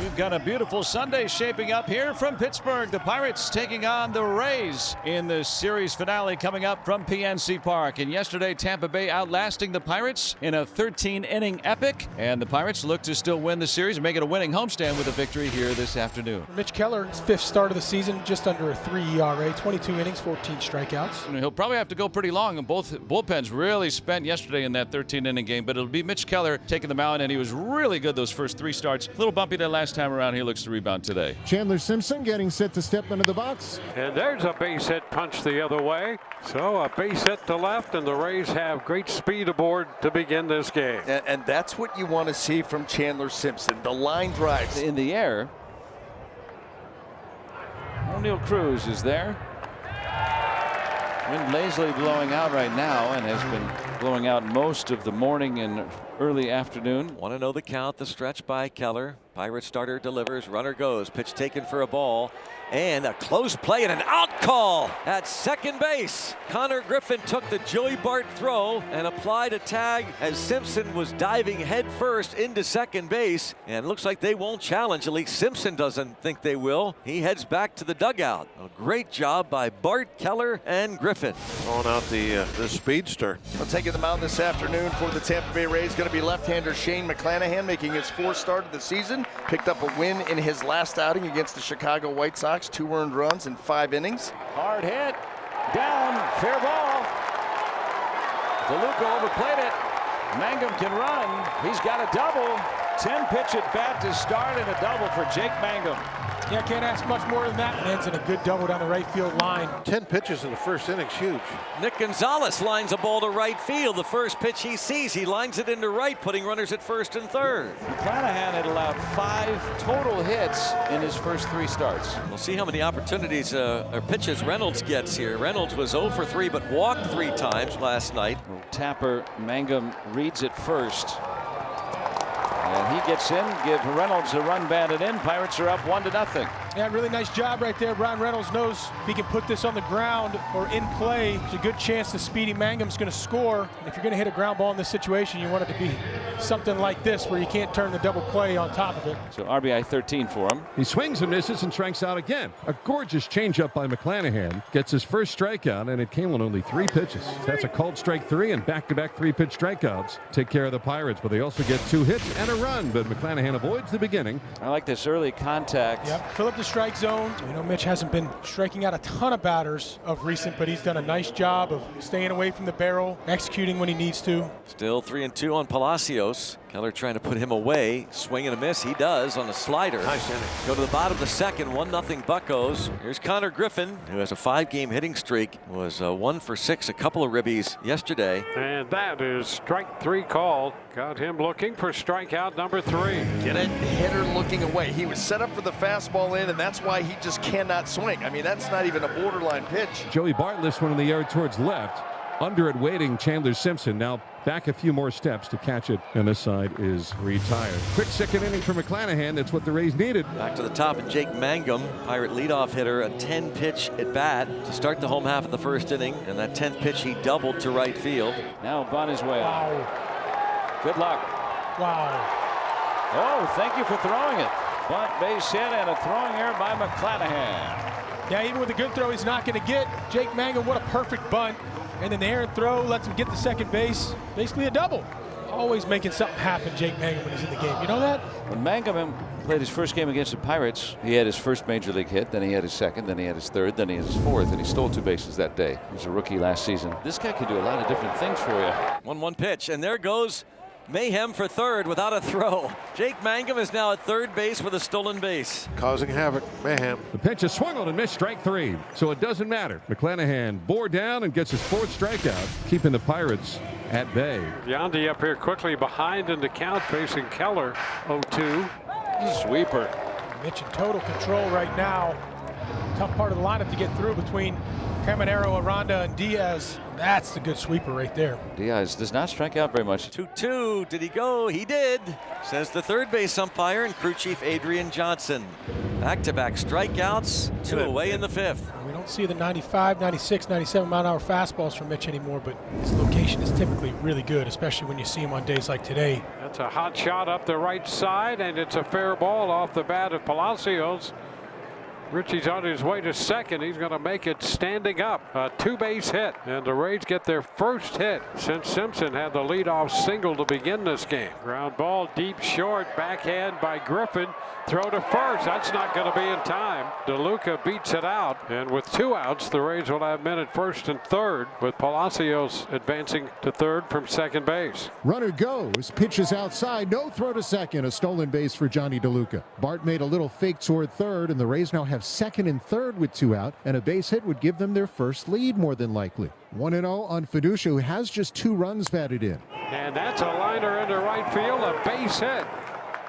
We've got a beautiful Sunday shaping up here from Pittsburgh. The Pirates taking on the Rays in the series finale coming up from PNC Park. And yesterday, Tampa Bay outlasting the Pirates in a 13-inning epic. And the Pirates look to still win the series and make it a winning homestand with a victory here this afternoon. Mitch Keller, his fifth start of the season, just under a 3 ERA, 22 innings, 14 strikeouts. And he'll probably have to go pretty long, and both bullpens really spent yesterday in that 13-inning game. But it'll be Mitch Keller taking the mound, and he was really good those first three starts. A little bumpy that last time around. He looks to rebound today. Chandler Simpson getting set to step into the box. And there's a base hit punch the other way. So a base hit to left, and the Rays have great speed aboard to begin this game. And that's what you want to see from Chandler Simpson. The line drives. In the air. O'Neal Cruz is there. Wind lazily blowing out right now and has been blowing out most of the morning and early afternoon. 1-0 the count. The stretch by Keller. Pirate starter delivers. Runner goes. Pitch taken for a ball. And a close play and an out call at second base. Connor Griffin took the Joey Bart throw and applied a tag as Simpson was diving headfirst into second base. And it looks like they won't challenge. At least Simpson doesn't think they will. He heads back to the dugout. A great job by Bart, Keller, and Griffin. Throwing out the speedster. Well, taking the mound this afternoon for the Tampa Bay Rays going to be left-hander Shane McClanahan, making his fourth start of the season. Picked up a win in his last outing against the Chicago White Sox. 2 earned runs in 5 innings. Hard hit. Down. Fair ball. DeLuca overplayed it. Mangum can run. He's got a double. 10-pitch at bat to start and a double for Jake Mangum. Yeah, can't ask much more than that. Ends in a good double down the right field line. 10 pitches in the first inning's huge. Nick Gonzalez lines a ball to right field. The first pitch he sees, he lines it into right, putting runners at first and third. McClanahan had allowed 5 total hits in his first 3 starts. We'll see how many opportunities or pitches Reynolds gets here. Reynolds was 0 for 3 but walked 3 times last night. Tapper Mangum reads it first. And he gets in, gives Reynolds a run batted in. Pirates are up 1-0. Yeah, really nice job right there. Brian Reynolds knows if he can put this on the ground or in play, there's a good chance the speedy Mangum's going to score. And if you're going to hit a ground ball in this situation, you want it to be something like this where you can't turn the double play on top of it. So RBI 13 for him. He swings and misses and strikes out again. A gorgeous changeup by McClanahan. Gets his first strikeout, and it came on only 3 pitches. That's a called strike 3 and back-to-back 3-pitch strikeouts. Take care of the Pirates, but they also get 2 hits and a run. But McClanahan avoids the beginning. I like this early contact. Yep, fill up the strike zone. You know, Mitch hasn't been striking out a ton of batters of recent, but he's done a nice job of staying away from the barrel, executing when he needs to. Still 3-2 on Palacios. Keller trying to put him away. Swing and a miss. He does on a slider. Nice inning. Go to the bottom of the second. 1-0 Buccos. Here's Connor Griffin, who has a 5-game hitting streak. Was 1 for 6, a couple of ribbies yesterday. And that is strike 3 called. Got him looking for strikeout number 3. Get it, hitter looking away. He was set up for the fastball in, and that's why he just cannot swing. I mean, that's not even a borderline pitch. Joey Bart lifts one in the air towards left. Under it waiting, Chandler Simpson. Now back a few more steps to catch it, and this side is retired. Quick second inning for McClanahan. That's what the Rays needed. Back to the top, and Jake Mangum, Pirate leadoff hitter, a 10-pitch at bat to start the home half of the first inning. And that 10th pitch, he doubled to right field. Now on his way. Wow. Good luck. Wow. Oh, thank you for throwing it. Bunt, base hit, and a throwing error by McClanahan. Yeah, even with a good throw, he's not going to get. Jake Mangum, what a perfect bunt. And then the errant throw lets him get to second base. Basically a double. Always making something happen, Jake Mangum, when he's in the game. You know that? When Mangum played his first game against the Pirates, he had his first major league hit, then he had his second, then he had his third, then he had his fourth, and he stole 2 bases that day. He was a rookie last season. This guy could do a lot of different things for you. 1-1 pitch, and there goes mayhem for third without a throw. Jake Mangum is now at third base with a stolen base. Causing havoc. Mayhem. The pitch is swung on and missed, strike 3. So it doesn't matter. McClanahan bore down and gets his 4th strikeout, keeping the Pirates at bay. Yandy up here quickly behind in the count, facing Keller. 0-2. Sweeper. Mitch in total control right now. Tough part of the lineup to get through between Caminero, Aranda, and Diaz. That's the good sweeper right there. Diaz does not strike out very much. 2-2. Did he go? He did, says the third base umpire and crew chief Adrian Johnson. Back-to-back strikeouts, 2 away in the 5th. We don't see the 95, 96, 97 mile-an-hour fastballs from Mitch anymore, but his location is typically really good, especially when you see him on days like today. That's a hot shot up the right side, and it's a fair ball off the bat of Palacios. Richie's on his way to second. He's going to make it standing up. A two-base hit, and the Rays get their first hit since Simpson had the leadoff single to begin this game. Ground ball deep short, backhand by Griffin. Throw to first. That's not going to be in time. DeLuca beats it out, and with 2 outs, the Rays will have men at first and third, with Palacios advancing to third from second base. Runner goes, pitches outside, no throw to second, a stolen base for Johnny DeLuca. Bart made a little fake toward third, and the Rays now have second and third with 2 out, and a base hit would give them their first lead more than likely. 1-0 on Fiducia, who has just 2 runs batted in. And that's a liner into right field, a base hit.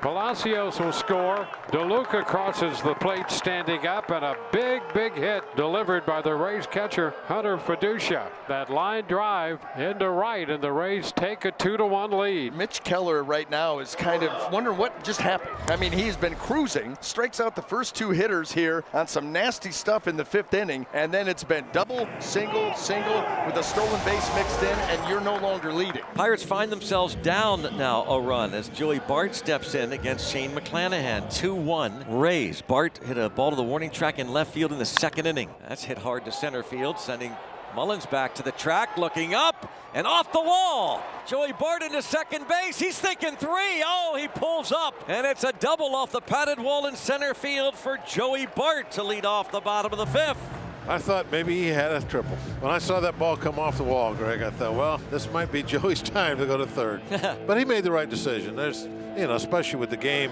Palacios will score. DeLuca crosses the plate standing up, and a big hit delivered by the Rays catcher Hunter Fiducia. That line drive into right, and the Rays take a 2-1 lead. Mitch Keller right now is kind of wondering what just happened. I mean, he's been cruising, strikes out the first 2 hitters here on some nasty stuff in the 5th inning, and then it's been double, single with a stolen base mixed in, and you're no longer leading. Pirates find themselves down now a run as Joey Bart steps in against Shane McClanahan. 2-1 Rays. Bart hit a ball to the warning track in left field in the 2nd inning. That's hit hard to center field, sending Mullins back to the track, looking up and off the wall. Joey Bart into second base. He's thinking 3. Oh, he pulls up, and it's a double off the padded wall in center field for Joey Bart to lead off the bottom of the 5th. I thought maybe he had a triple. When I saw that ball come off the wall, Greg, I thought, well, this might be Joey's time to go to third. But he made the right decision. There's, you know, especially with the game,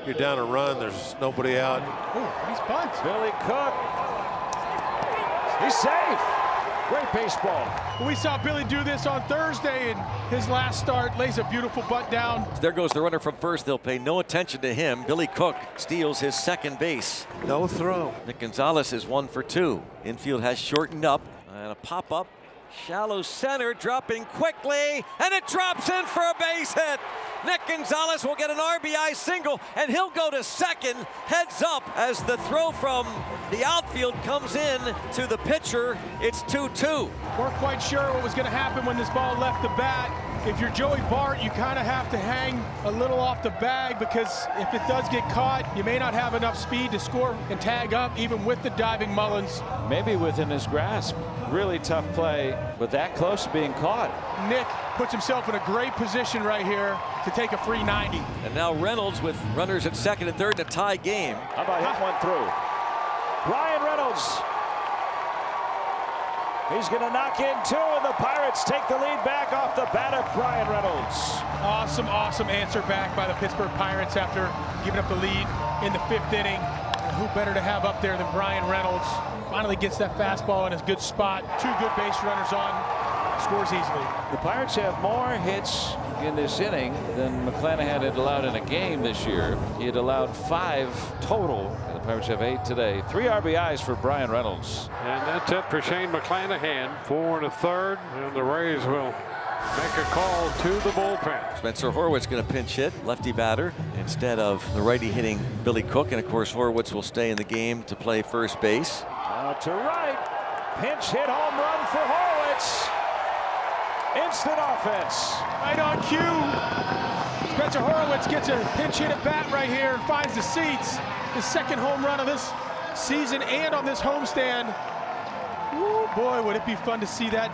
you're down a run, there's nobody out. Oh, nice bunt. Billy Cook. He's safe. Great baseball. We saw Billy do this on Thursday in his last start. Lays a beautiful bunt down. There goes the runner from first. They'll pay no attention to him. Billy Cook steals his second base. No throw. Nick Gonzalez is 1 for 2. Infield has shortened up, and a pop-up. Shallow center, dropping quickly, and it drops in for a base hit. Nick Gonzalez will get an RBI single, and he'll go to second, heads up as the throw from the outfield comes in to the pitcher. It's 2-2. Weren't quite sure what was going to happen when this ball left the bat. If you're Joey Bart, you kind of have to hang a little off the bag, because if it does get caught, you may not have enough speed to score and tag up, even with the diving Mullins. Maybe within his grasp. Really tough play, but that close to being caught. Nick puts himself in a great position right here to take a free 90. And now Reynolds with runners at second and third to tie game. How about him one through? Brian Reynolds. He's going to knock in 2, and the Pirates take the lead back off the bat of Brian Reynolds. Awesome answer back by the Pittsburgh Pirates after giving up the lead in the 5th inning. Who better to have up there than Brian Reynolds? Finally gets that fastball in a good spot. 2 good base runners on. Scores easily. The Pirates have more hits in this inning than McClanahan had allowed in a game this year. He had allowed 5 total. The Pirates have 8 today. 3 RBIs for Brian Reynolds. And that's it for Shane McClanahan. 4 1/3, and the Rays will make a call to the bullpen. Spencer Horwitz going to pinch hit, lefty batter, instead of the righty hitting Billy Cook. And of course, Horwitz will stay in the game to play first base. Out to right. Pinch hit home run for Horwitz. Instant offense. Right on cue. Spencer Horwitz gets a pinch hit at bat right here and finds the seats. His 2nd home run of this season and on this homestand. Ooh, boy, would it be fun to see that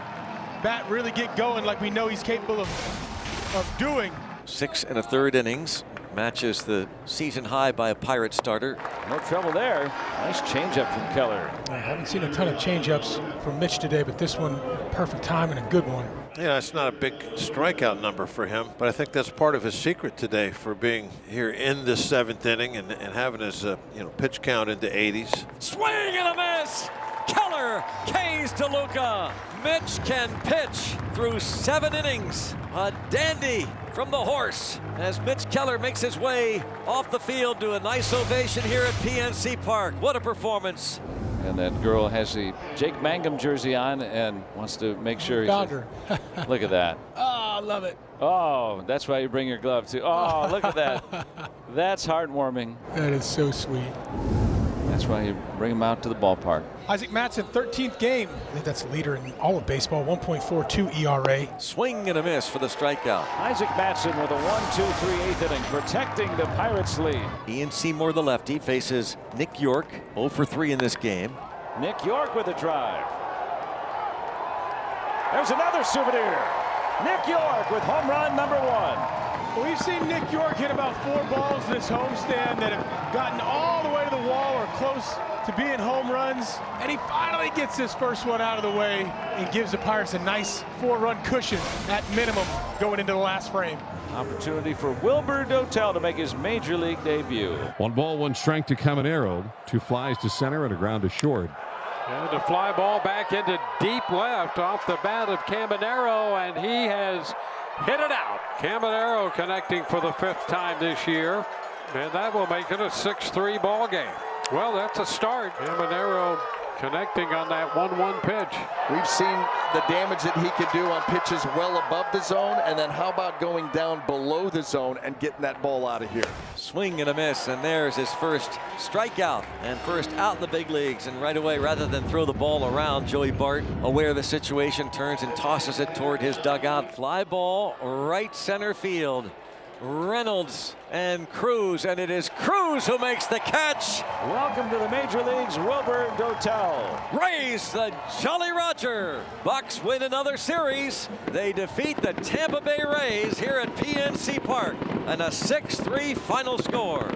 bat really get going like we know he's capable of doing. 6 1/3 innings. Matches the season high by a Pirate starter. No trouble there. Nice changeup from Keller. I haven't seen a ton of changeups from Mitch today, but this one, perfect time and a good one. Yeah, it's not a big strikeout number for him, but I think that's part of his secret today for being here in the 7th inning and having his pitch count into 80s. Swing and a miss. Keller K's DeLuca. Mitch can pitch through 7 innings. A dandy from the horse as Mitch Keller makes his way off the field to a nice ovation here at PNC Park. What a performance. And that girl has the Jake Mangum jersey on and wants to make sure Found her. Look at that. Oh, I love it. Oh, that's why you bring your glove too. Oh, look at that. That's heartwarming. That is so sweet. That's That's why you bring him out to the ballpark. Isaac Mattson, 13th game. I think that's the leader in all of baseball, 1.42 ERA. Swing and a miss for the strikeout. Isaac Mattson with a 1-2-3 8th inning, protecting the Pirates' lead. Ian Seymour, the lefty, faces Nick York, 0 for 3 in this game. Nick York with a drive. There's another souvenir. Nick York with home run number 1. Well, we've seen Nick York hit about 4 balls this homestand that have gotten all the way to the wall or close to being home runs. And he finally gets this first one out of the way and gives the Pirates a nice 4-run cushion at minimum going into the last frame. Opportunity for Wilbur Dotel to make his major league debut. 1 ball, 1 strike to Caminero. 2 flies to center and a ground to short. And a fly ball back into deep left off the bat of Caminero, and he has hit it out. Caminero connecting for the 5th time this year, and that will make it a 6-3 ball game. Well, that's a start. Caminero connecting on that 1-1 pitch. We've seen the damage that he could do on pitches well above the zone, and then how about going down below the zone and getting that ball out of here? Swing and a miss, and there's his first strikeout and first out in the big leagues. And right away, rather than throw the ball around, Joey Bart, aware of the situation, turns and tosses it toward his dugout. Fly ball right center field. Reynolds and Cruz, and it is Cruz who makes the catch. Welcome to the major leagues, Wilbur Dotel. Raise the Jolly Roger. Bucks win another series. They defeat the Tampa Bay Rays here at PNC Park, and a 6-3 final score.